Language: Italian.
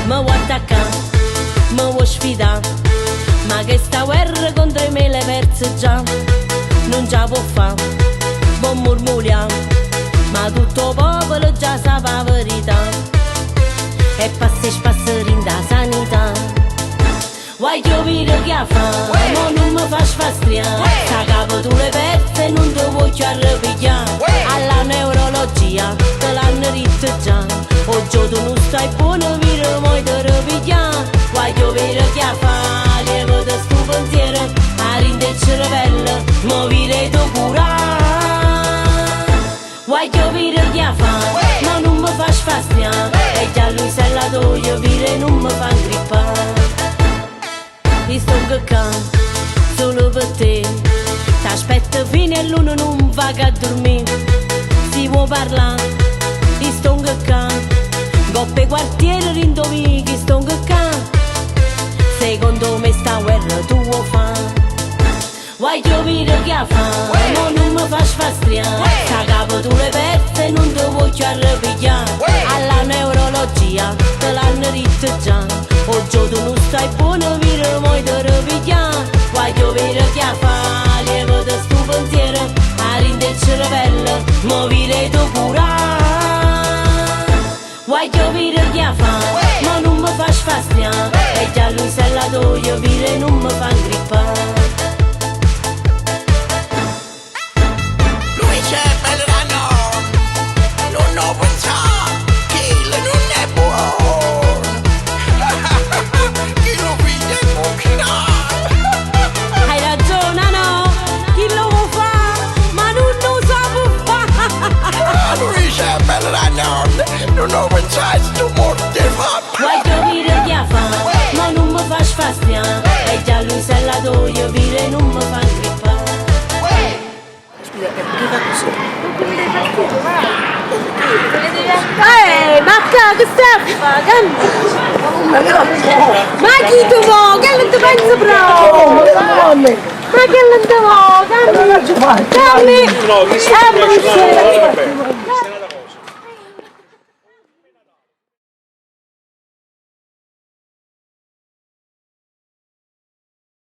mi vuoi attaccare, mi vuoi sfidare, ma che sta guerra contro me le perse già, non ce la può fare, buon murmuriamo, ma tutto il popolo già sa la verità, e passi spasserin da sanità. Vuoi capire che fa, ma non mi fa spastriare, sta capo tu le perse e non ti voglio arrabbiare, alla neurologia te l'hanno detto già, oggi tu non stai buono, vero, moi te ripigliare. Vuoi capire che fa, lievo da sto pensiero, a rinde il cervello, mo vire tu curare. Vuoi capire che fa, ma non mi fa spastriare, e già lui se la toglie, vire non mi fa ingrippare. Ti sto caccando solo per te, t'aspetto fino all'uno non va a dormire, si può parlare, ti sto caccando, coppe quartiere rindovi che sto caccando, secondo me sta guerra tu vuoi fare. Vuoi capire che fa, ma non mi fa spastriare, sta capo tu le perse e non ti voglio arrabbiare, alla neurologia te l'hanno detto già, oggi tu non stai buono, vero, moi te ripigliare. Vuoi capire che fa, lievo da sto pensiero, a rinde il cervello, mo vire tu curare. Vuoi capire che fa, ma non mi fa spastriare, e già lui se la toglie, vire non mi fa ingrippare. Non ho pensato tu morte fa. Vuoi capire che fa, ma non mi fa spastiare, e già lui se la toglie, vire non mi fa ingrippare. Scusa, perché fa così? Ma che stai facendo? Ma chi tu vuoi? Che non ti pensi proprio? Ma che non ti vuoi? Dammi!